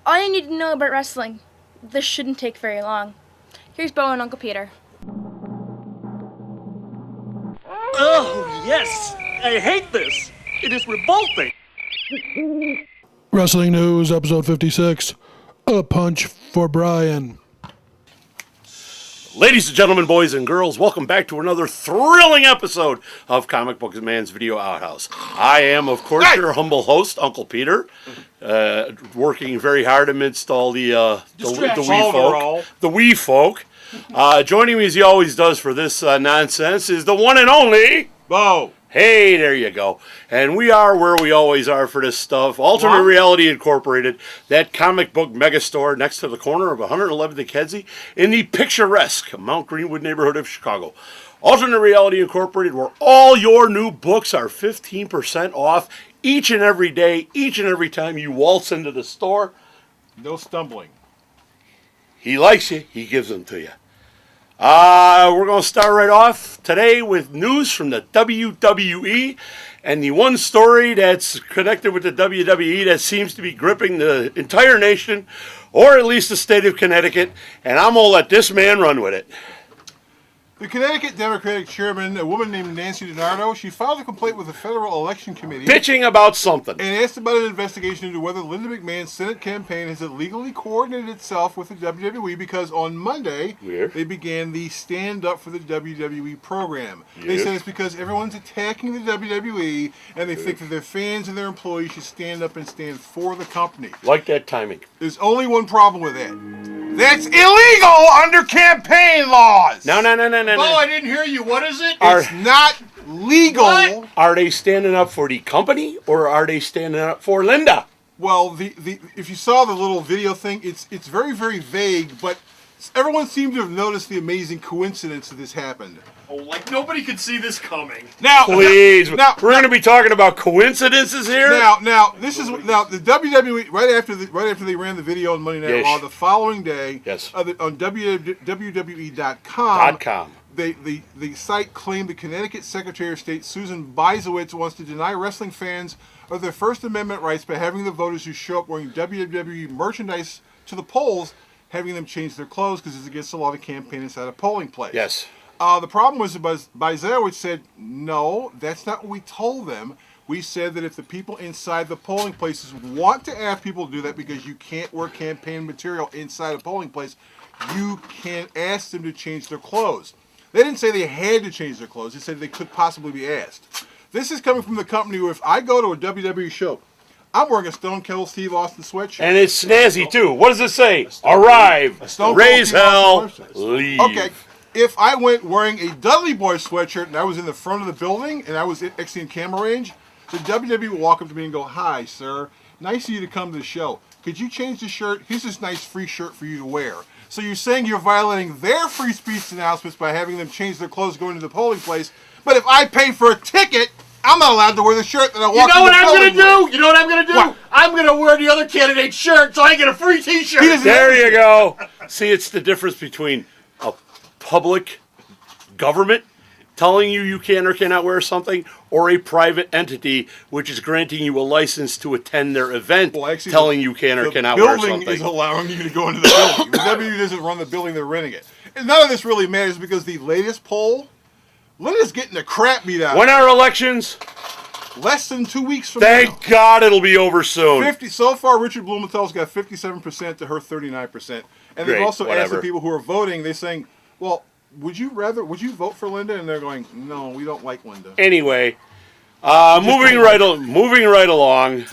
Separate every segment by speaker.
Speaker 1: all you need to know about wrestling. This shouldn't take very long. Here's Bo and Uncle Peter.
Speaker 2: Oh, yes! I hate this! It is revolting!
Speaker 3: Wrestling News, episode 56. A punch for Brian.
Speaker 2: Ladies and gentlemen, boys and girls, welcome back to another thrilling episode of Comic Book Man's Video Outhouse. I am, of course, your humble host, Uncle Peter, working very hard amidst all the wee folk. Joining me, as he always does for this nonsense, is the one and only
Speaker 4: Bo.
Speaker 2: Hey, there you go. And we are where we always are for this stuff. Alternate Reality Incorporated, that comic book megastore next to the corner of 111th and Kedzie in the picturesque Mount Greenwood neighborhood of Chicago. Alternate Reality Incorporated, where all your new books are 15% off each and every day, each and every time you waltz into the store.
Speaker 4: No stumbling.
Speaker 2: He likes you, he gives them to you. We're going to start right off today with news from the WWE, and the one story that's connected with the WWE that seems to be gripping the entire nation, or at least the state of Connecticut, and I'm going to let this man run with it.
Speaker 4: The Connecticut Democratic chairman, a woman named Nancy DiNardo, she filed a complaint with the Federal Election Committee.
Speaker 2: Bitching about something.
Speaker 4: And asked about an investigation into whether Linda McMahon's Senate campaign has illegally coordinated itself with the WWE because on Monday, they began the Stand Up for the WWE program. Yes. They said it's because everyone's attacking the WWE and they think that their fans and their employees should stand up and stand for the company.
Speaker 2: Like that timing.
Speaker 4: There's only one problem with that. That's illegal under campaign laws!
Speaker 2: No.
Speaker 4: Oh, I didn't hear you. What is it? It's not legal. What?
Speaker 2: Are they standing up for the company, or are they standing up for Linda?
Speaker 4: Well, the if you saw the little video thing, it's very, very vague, but everyone seemed to have noticed the amazing coincidence that this happened.
Speaker 5: Oh, like nobody could see this coming.
Speaker 2: Now, please, we're going to be talking about coincidences here.
Speaker 4: Now the WWE right after they ran the on Monday Night Raw, the following day, on WWE.com, the site claimed the Connecticut Secretary of State Susan Bysiewicz wants to deny wrestling fans of their First Amendment rights by having the voters who show up wearing WWE merchandise to the polls having them change their clothes because it's against the law to campaign inside a polling place.
Speaker 2: Yes.
Speaker 4: The problem was that Bysiewicz said, no, that's not what we told them. We said that if the people inside the polling places want to ask people to do that because you can't wear campaign material inside a polling place, you can ask them to change their clothes. They didn't say they had to change their clothes. They said they could possibly be asked. This is coming from the company where if I go to a WWE show, I'm wearing a Stone Cold Steve Austin sweatshirt.
Speaker 2: And it's snazzy, too. What does it say? Arrive, raise hell, leave.
Speaker 4: Okay. If I went wearing a Dudley Boy sweatshirt and I was in the front of the building and I was exiting camera range, the WWE would walk up to me and go, "Hi, sir. Nice of you to come to the show. Could you change the shirt? Here's this nice free shirt for you to wear." So you're saying you're violating their free speech announcements by having them change their clothes going to the polling place. But if I pay for a ticket, I'm not allowed to wear the shirt that I walk in the building with.
Speaker 5: You know what I'm going to do? What? I'm going to wear the other candidate's shirt so I get a free t-shirt.
Speaker 2: There you go. See, it's the difference between a public government telling you can or cannot wear something, or a private entity which is granting you a license to attend their event, telling you can or cannot wear something.
Speaker 4: The building is allowing you to go into the building. The WWE doesn't run the building, they're renting it. And none of this really matters because the latest poll, Linda's getting the crap beat out.
Speaker 2: When are elections?
Speaker 4: Less than 2 weeks from now.
Speaker 2: Thank God it'll be over soon.
Speaker 4: So far, Richard Blumenthal's got 57% to her 39%. And they've also asked the people who are voting, they're saying, well, would you vote for Linda? And they're going, no, we don't like Linda.
Speaker 2: Anyway, moving right along.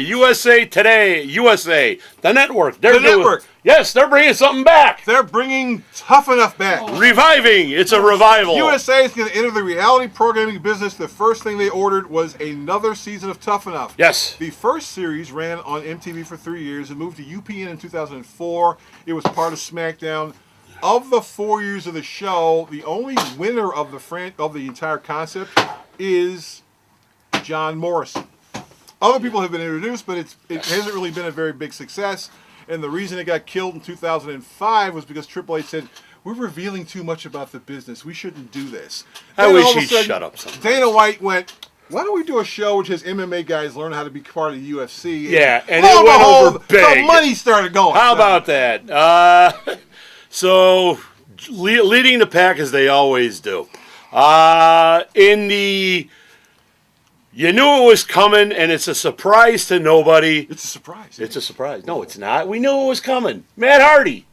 Speaker 2: USA Today, the network. Yes, they're bringing something back.
Speaker 4: They're bringing Tuff Enough back.
Speaker 2: Reviving. It's a revival.
Speaker 4: USA is going to enter the reality programming business. The first thing they ordered was another season of Tuff Enough.
Speaker 2: Yes.
Speaker 4: The first series ran on MTV for 3 years and moved to UPN in 2004. It was part of SmackDown. Of the 4 years of the show, the only winner of the entire concept is John Morrison. Other people have been introduced, but it hasn't really been a very big success. And the reason it got killed in 2005 was because Triple H said, we're revealing too much about the business. We shouldn't do this.
Speaker 2: I wish he'd shut up sometimes.
Speaker 4: Dana White went, why don't we do a show which has MMA guys learn how to be part of the UFC?
Speaker 2: Yeah, and
Speaker 4: lo
Speaker 2: it
Speaker 4: and
Speaker 2: went
Speaker 4: behold,
Speaker 2: over big.
Speaker 4: the money started going.
Speaker 2: How about that? So, leading the pack as they always do. In the... You knew it was coming, and it's a surprise to nobody.
Speaker 4: It's a surprise.
Speaker 2: It's a surprise. No, it's not. We knew it was coming. Matt Hardy.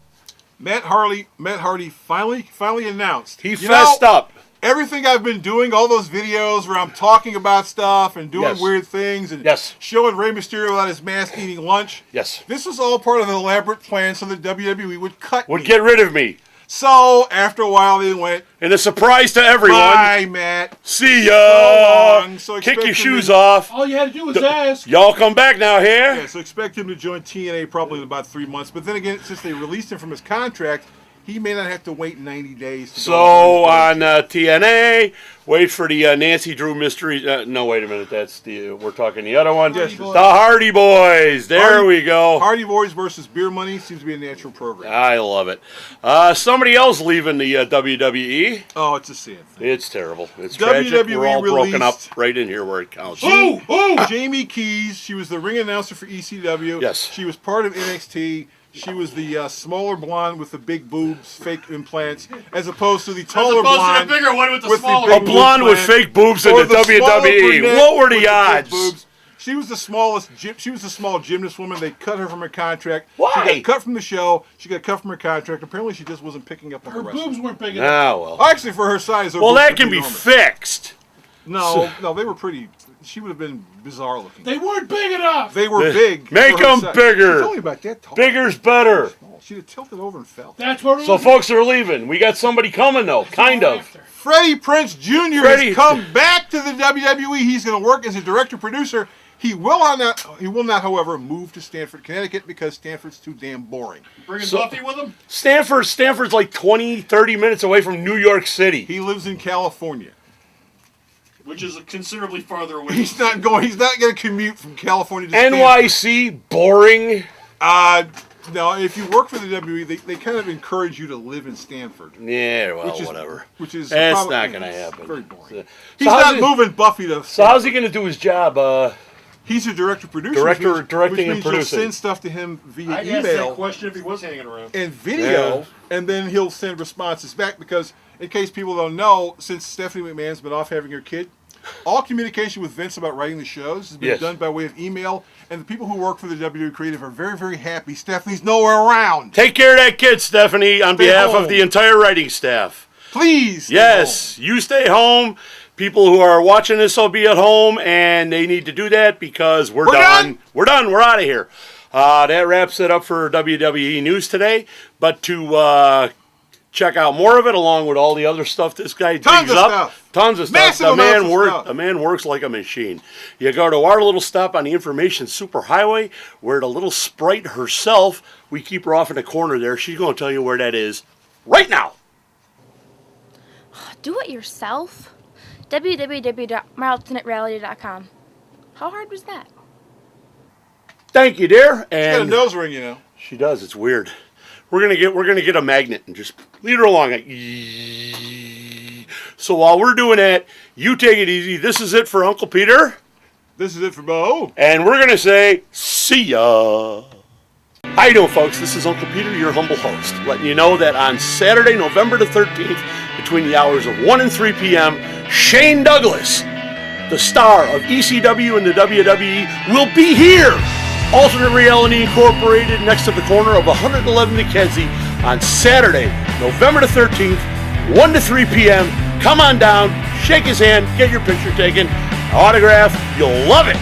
Speaker 4: Matt Hardy finally announced.
Speaker 2: He fessed up.
Speaker 4: Everything I've been doing, all those videos where I'm talking about stuff and doing weird things and showing Rey Mysterio without his mask eating lunch.
Speaker 2: Yes.
Speaker 4: This was all part of an elaborate plan so the WWE would cut me.
Speaker 2: Get rid of me.
Speaker 4: So, after a while, they went...
Speaker 2: And a surprise to everyone.
Speaker 4: Bye, Matt.
Speaker 2: See ya.
Speaker 4: So long. So
Speaker 2: kick your shoes off.
Speaker 5: All you had to do was ask.
Speaker 2: Y'all come back now here.
Speaker 4: Yeah, so expect him to join TNA probably in about 3 months. But then again, since they released him from his contract, he may not have to wait 90 days. To
Speaker 2: so on TNA, wait for the Nancy Drew mystery. No, wait a minute. That's we're talking the other one.
Speaker 4: Yes,
Speaker 2: the Hardy Boys. There we go.
Speaker 4: Hardy Boys versus Beer Money seems to be a natural program.
Speaker 2: I love it. Somebody else leaving the WWE.
Speaker 4: Oh, it's a sad thing.
Speaker 2: It's terrible. It's tragic. We're all broken up right in here where it counts.
Speaker 4: Jamie Keys. She was the ring announcer for ECW.
Speaker 2: Yes.
Speaker 4: She was part of NXT. She was the smaller blonde with the big boobs, fake implants, as opposed to the taller blonde.
Speaker 5: To the bigger one with the smaller
Speaker 2: A blonde with fake boobs in the WWE. What were the odds?
Speaker 4: She was the smallest. She was the small gymnast woman. They cut her from her contract.
Speaker 2: Why?
Speaker 4: She got cut from the show. She got cut from her contract. Apparently, she just wasn't picking up on
Speaker 5: her
Speaker 4: the
Speaker 5: boobs weren't big enough.
Speaker 2: Ah, well.
Speaker 4: Actually, for her size, her
Speaker 2: well,
Speaker 4: boobs
Speaker 2: that
Speaker 4: were
Speaker 2: can be
Speaker 4: enormous.
Speaker 2: fixed.
Speaker 4: No, they were pretty. She would have been bizarre looking.
Speaker 5: They weren't big enough.
Speaker 4: They were big.
Speaker 2: Make them bigger.
Speaker 4: She's only about that tall.
Speaker 2: Bigger's better.
Speaker 4: She'd have tilted over and fell.
Speaker 5: That's what.
Speaker 2: So folks are leaving. We got somebody coming though, kind of.
Speaker 4: Freddie Prinze Jr. has come back to the WWE. He's going to work as a director-producer. He will not, however, move to Stamford, Connecticut because Stamford's too damn boring.
Speaker 5: Bringing Buffy with him?
Speaker 2: Stanford's like 20, 30 minutes away from New York City.
Speaker 4: He lives in California.
Speaker 5: Which is considerably farther away.
Speaker 4: He's not going to commute from California to
Speaker 2: NYC, boring.
Speaker 4: No, if you work for the WWE, they kind of encourage you to live in Stanford.
Speaker 2: Yeah, well, whatever.
Speaker 4: That's
Speaker 2: not going to happen.
Speaker 4: Very boring.
Speaker 2: So
Speaker 4: He's not moving Buffy to Stanford.
Speaker 2: So how's he going to do his job?
Speaker 4: He's a director-producer.
Speaker 2: Directing and producing.
Speaker 4: You'll send stuff to him via
Speaker 5: I'd
Speaker 4: email.
Speaker 5: ask that question if he was hanging around.
Speaker 4: And video, and then he'll send responses back because, in case people don't know, since Stephanie McMahon's been off having her kid, all communication with Vince about writing the shows has been done by way of email, and the people who work for the WWE Creative are very, very happy Stephanie's nowhere around.
Speaker 2: Take care of that kid, Stephanie, on behalf of the entire writing staff.
Speaker 4: Please stay home.
Speaker 2: You stay home. People who are watching this will be at home, and they need to do that because we're done. We're done. We're out of here. That wraps it up for WWE News today. But to check out more of it, along with all the other stuff this guy digs up. Tons of stuff. The man works like a machine. You go to our little stop on the Information Superhighway, where the little sprite herself, we keep her off in the corner there. She's going to tell you where that is right now.
Speaker 1: Do it yourself? www.myalternatereality.com. How hard was that?
Speaker 2: Thank you, dear.
Speaker 4: And she's got a nose ring, you know.
Speaker 2: She does. It's weird. We're gonna get a magnet and just lead her along. So while we're doing that, you take it easy. This is it for Uncle Peter.
Speaker 4: This is it for Bo.
Speaker 2: And we're gonna say see ya. How you doing, folks? This is Uncle Peter, your humble host, letting you know that on Saturday, November the 13th, between the hours of 1 and 3 p.m., Shane Douglas, the star of ECW and the WWE, will be here. Alternate Reality Incorporated, next to the corner of 111 Mackenzie, on Saturday, November the 13th, 1 to 3 p.m. Come on down, shake his hand, get your picture taken, autograph. You'll love it.